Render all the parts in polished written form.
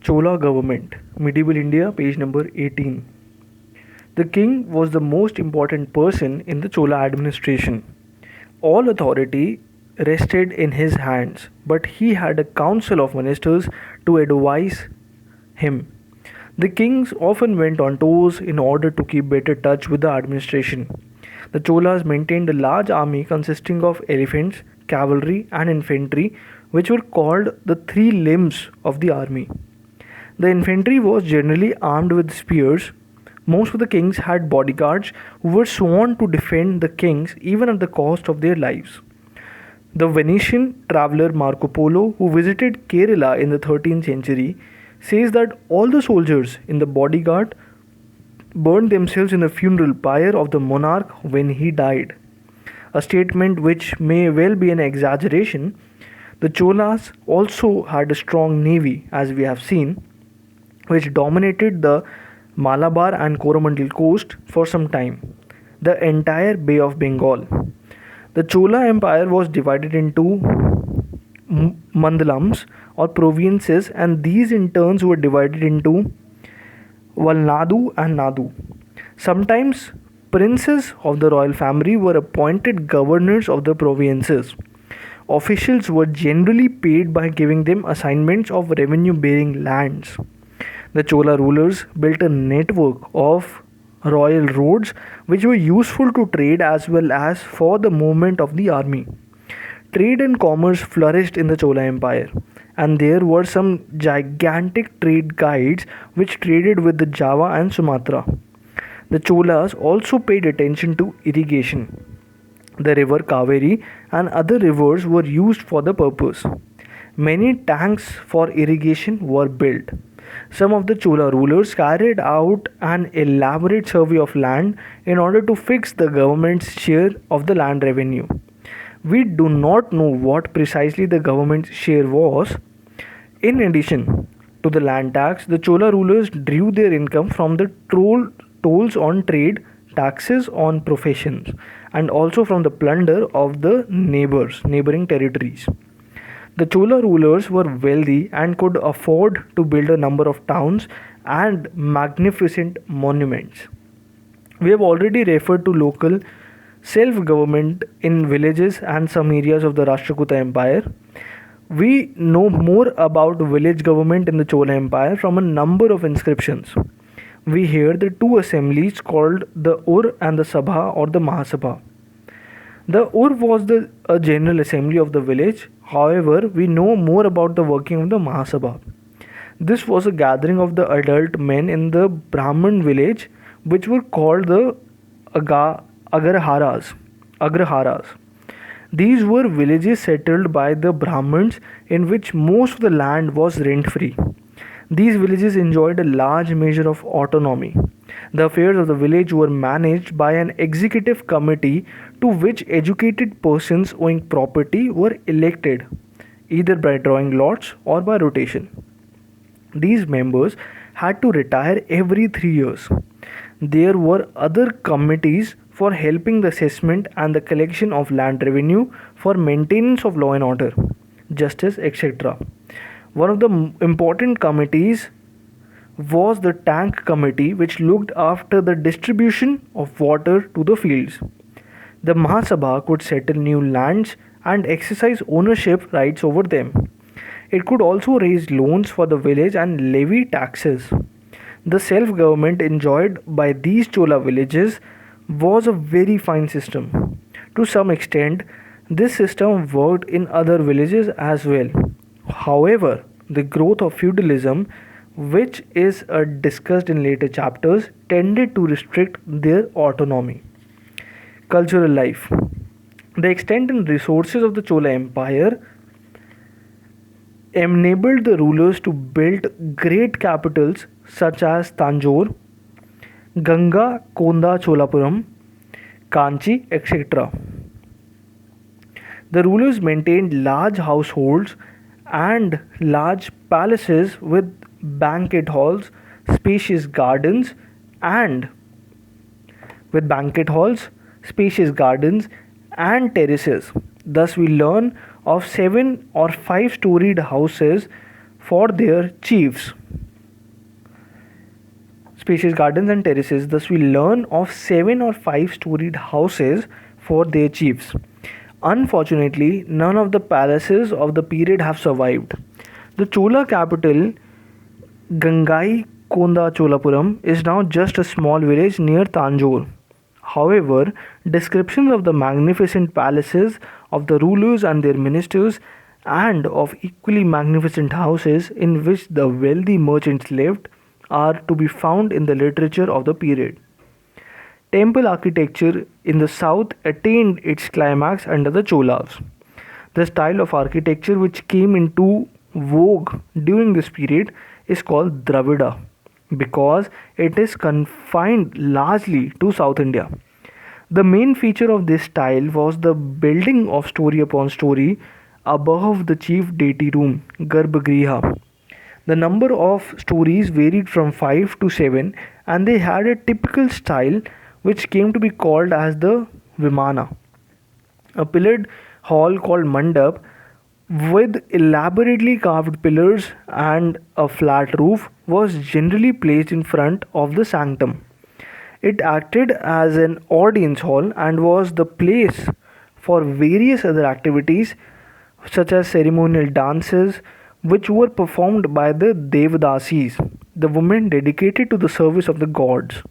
Chola government, medieval India, page number 18. The king was the most important person in the Chola administration. All authority rested in his hands, but he had a council of ministers to advise him. The kings often went on tours in order to keep better touch with the administration. The Cholas maintained a large army consisting of elephants, cavalry, and infantry, which were called the three limbs of the army. The infantry was generally armed with spears. Most of the kings had bodyguards who were sworn to defend the kings even at the cost of their lives. The Venetian traveler Marco Polo, who visited Kerala in the 13th century, says that all the soldiers in the bodyguard burned themselves in the funeral pyre of the monarch when he died. A statement which may well be an exaggeration. The Cholas also had a strong navy, as we have seen, which dominated the Malabar and Coromandel coast for some time, the entire Bay of Bengal. The Chola Empire was divided into mandalams or provinces, and these in turns were divided into Valnadu and Nadu. Sometimes princes of the royal family were appointed governors of the provinces. Officials were generally paid by giving them assignments of revenue bearing lands. The Chola rulers built a network of royal roads which were useful to trade as well as for the movement of the army. Trade and commerce flourished in the Chola Empire, and there were some gigantic trade guides which traded with the Java and Sumatra. The Cholas also paid attention to irrigation. The river Kaveri and other rivers were used for the purpose. Many tanks for irrigation were built. Some of the Chola rulers carried out an elaborate survey of land in order to fix the government's share of the land revenue. We do not know what precisely the government's share was. In addition to the land tax, the Chola rulers drew their income from the tolls on trade, taxes on professions, and also from the plunder of the neighboring territories. The Chola rulers were wealthy and could afford to build a number of towns and magnificent monuments. We have already referred to local self-government in villages and some areas of the Rashtrakuta Empire. We know more about village government in the Chola Empire from a number of inscriptions. We hear the two assemblies called the Ur and the Sabha or the Mahasabha. The Ur was a general assembly of the village. However, we know more about the working of the Mahasabha. This was a gathering of the adult men in the Brahman village, which were called the Agraharas. These were villages settled by the Brahmins in which most of the land was rent-free. These villages enjoyed a large measure of autonomy. The affairs of the village were managed by an executive committee to which educated persons owning property were elected, either by drawing lots or by rotation. These members had to retire every 3 years. There were other committees for helping the assessment and the collection of land revenue, for maintenance of law and order, justice, etc. One of the important committees was the tank committee, which looked after the distribution of water to the fields. The Mahasabha could settle new lands and exercise ownership rights over them. It could also raise loans for the village and levy taxes. The self-government enjoyed by these Chola villages was a very fine system. To some extent, this system worked in other villages as well. However, the growth of feudalism, which is discussed in later chapters, tended to restrict their autonomy. Cultural life. The extent and resources of the Chola Empire enabled the rulers to build great capitals such as Tanjore, Ganga Konda Cholapuram, Kanchi, etc. The rulers maintained large households and large palaces with banquet halls, spacious gardens, and terraces. Thus, we learn of 7 or 5 storied houses for their chiefs. spacious gardens and terraces. Thus, we learn of 7 or 5 storied houses for their chiefs. Unfortunately, none of the palaces of the period have survived. The Chola capital, Gangai Konda Cholapuram, is now just a small village near Tanjore. However, descriptions of the magnificent palaces of the rulers and their ministers, and of equally magnificent houses in which the wealthy merchants lived, are to be found in the literature of the period. Temple architecture in the south attained its climax under the Cholas. The style of architecture which came into vogue during this period is called Dravida because it is confined largely to South India. The main feature of this style was the building of story upon story above the chief deity room, Garbhagriha. The number of stories varied from 5 to 7, and they had a typical style which came to be called as the Vimana. A pillared hall called Mandap with elaborately carved pillars and a flat roof was generally placed in front of the sanctum. It acted as an audience hall and was the place for various other activities such as ceremonial dances which were performed by the Devadasis, the women dedicated to the service of the gods.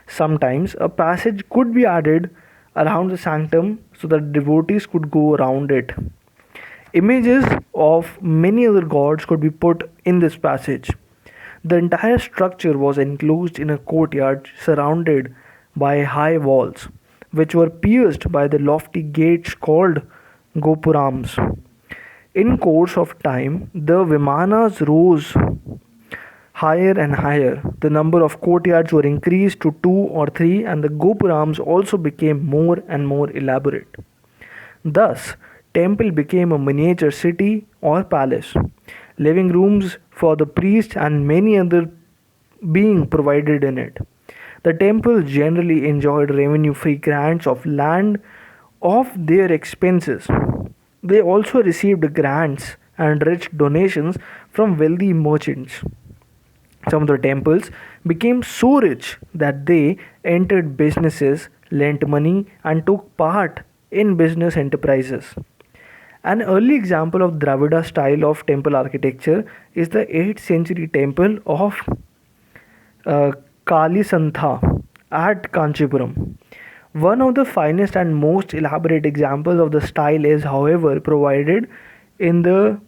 Sometimes a passage could be added around the sanctum so that devotees could go around it. Images of many other gods could be put in this passage. The entire structure was enclosed in a courtyard surrounded by high walls, which were pierced by the lofty gates called Gopurams. In course of time, the Vimanas rose higher and higher. The number of courtyards were increased to 2 or 3, and the Gopurams also became more and more elaborate. Thus, temple became a miniature city or palace. Living rooms for the priests and many other being provided in it. The temples generally enjoyed revenue-free grants of land of their expenses. They also received grants and rich donations from wealthy merchants. Some of the temples became so rich that they entered businesses, lent money, and took part in business enterprises. An early example of Dravida style of temple architecture is the 8th century temple of Kalisantha at Kanchipuram. One of the finest and most elaborate examples of the style is, however, provided in the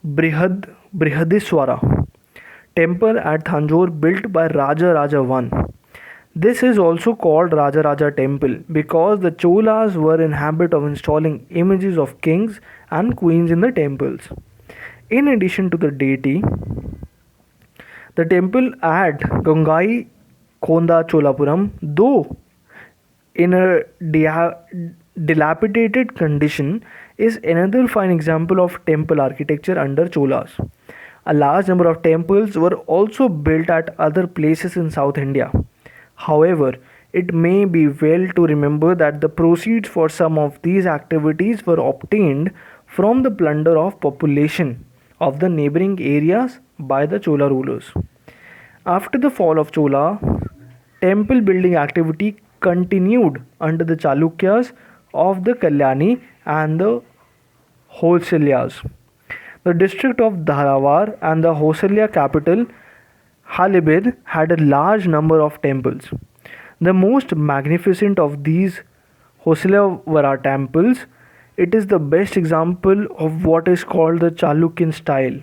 Brihadiswara temple at Thanjore built by Raja Raja I. This is also called Raja Raja temple because the Cholas were in habit of installing images of kings and queens in the temples. In addition to the deity, the temple at Gangai Konda Cholapuram, though in a dilapidated condition, is another fine example of temple architecture under Cholas. A large number of temples were also built at other places in South India. However, it may be well to remember that the proceeds for some of these activities were obtained from the plunder of population of the neighboring areas by the Chola rulers. After the fall of Chola, temple building activity continued under the Chalukyas of the Kalyani and the Hoysalas. The district of Dharavar and the Hoysala capital Halibid had a large number of temples. The most magnificent of these Hoysalavara temples, it is the best example of what is called the Chalukyan style.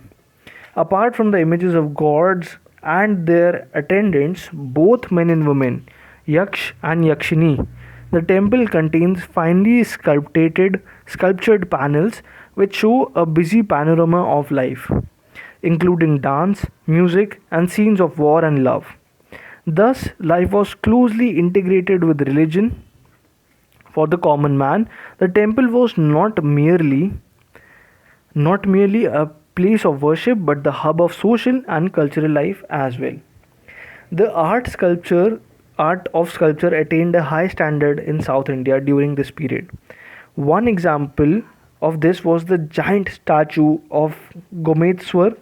Apart from the images of gods and their attendants, both men and women, Yaksh and Yakshini, the temple contains finely sculptured panels which show a busy panorama of life, including dance, music, and scenes of war and love. Thus, life was closely integrated with religion. For the common man, the temple was not merely a place of worship but the hub of social and cultural life as well. The art of sculpture attained a high standard in South India during this period. One example of this was the giant statue of Gometswar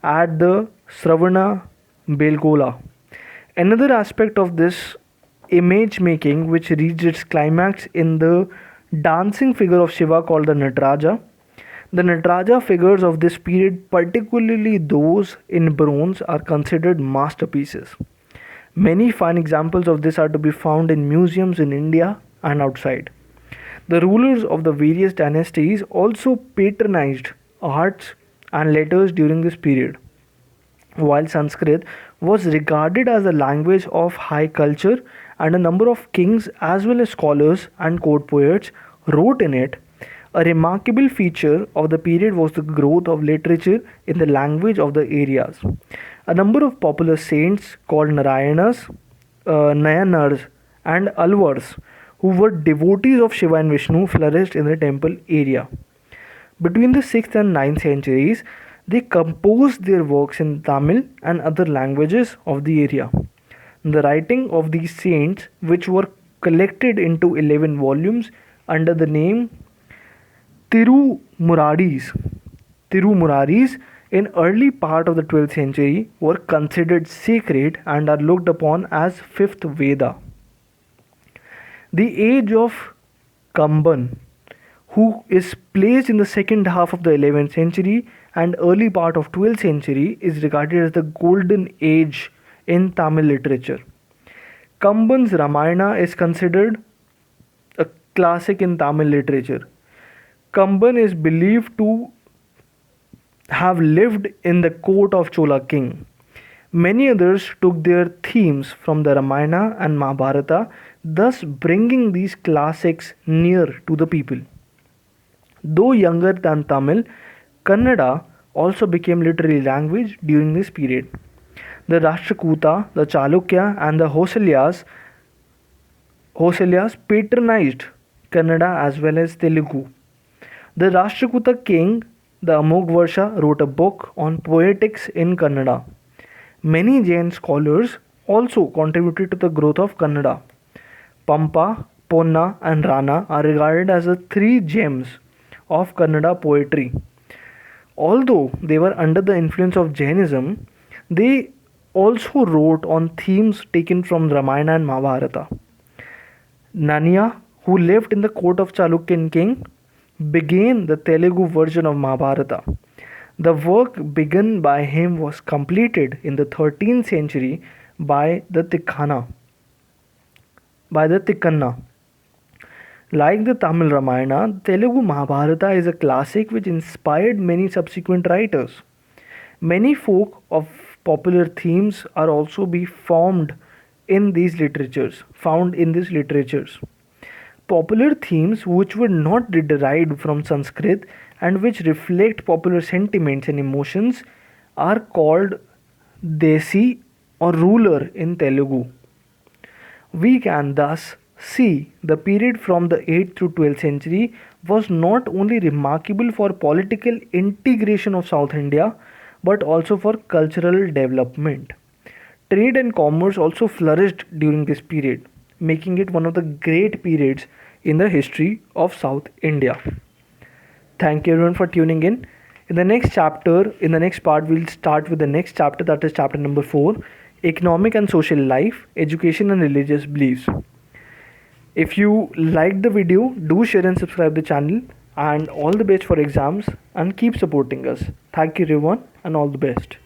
at the Sravana Belgola. Another aspect of this image making, which reached its climax in the dancing figure of Shiva called the Nataraja. The Nataraja figures of this period, particularly those in bronze, are considered masterpieces. Many fine examples of this are to be found in museums in India and outside. The rulers of the various dynasties also patronized arts and letters during this period. While Sanskrit was regarded as a language of high culture, and a number of kings as well as scholars and court poets wrote in it, a remarkable feature of the period was the growth of literature in the language of the areas. A number of popular saints called Narayanas, Nayanars, and Alvars, who were devotees of Shiva and Vishnu, flourished in the temple area. Between the 6th and 9th centuries, they composed their works in Tamil and other languages of the area. The writing of these saints, which were collected into 11 volumes under the name Tirumuraris in early part of the 12th century, were considered sacred and are looked upon as fifth Veda. The age of Kamban, who is placed in the second half of the 11th century and early part of 12th century, is regarded as the golden age in Tamil literature. Kamban's Ramayana is considered a classic in Tamil literature. Kamban is believed to have lived in the court of Chola king. Many others took their themes from the Ramayana and Mahabharata, thus bringing these classics near to the people. Though younger than Tamil, Kannada also became literary language during this period. The Rashtrakuta, the Chalukya, and the Hosayas patronized Kannada as well as Telugu. The Rashtrakuta king, the Amogvarsha, wrote a book on poetics in Kannada. Many Jain scholars also contributed to the growth of Kannada. Pampa, Ponna, and Rana are regarded as the three gems of Kannada poetry. Although they were under the influence of Jainism, they also wrote on themes taken from Ramayana and Mahabharata. Naniya, who lived in the court of Chalukyan king, began the Telugu version of Mahabharata. The work begun by him was completed in the 13th century by the Tikkanna. Like the Tamil Ramayana, Telugu Mahabharata is a classic which inspired many subsequent writers. Many folk of popular themes are also be found in these literatures. Popular themes which were not derived from Sanskrit and which reflect popular sentiments and emotions are called Desi or ruler in Telugu. We can thus see the period from the 8th to 12th century was not only remarkable for political integration of South India but also for cultural development. Trade and commerce also flourished during this period, making it one of the great periods in the history of South India. Thank you everyone for tuning in. In the next part, we'll start with the next chapter, that is chapter number 4, Economic and Social Life, Education and Religious Beliefs. If you liked the video, do share and subscribe the channel, and all the best for exams and keep supporting us. Thank you everyone and all the best.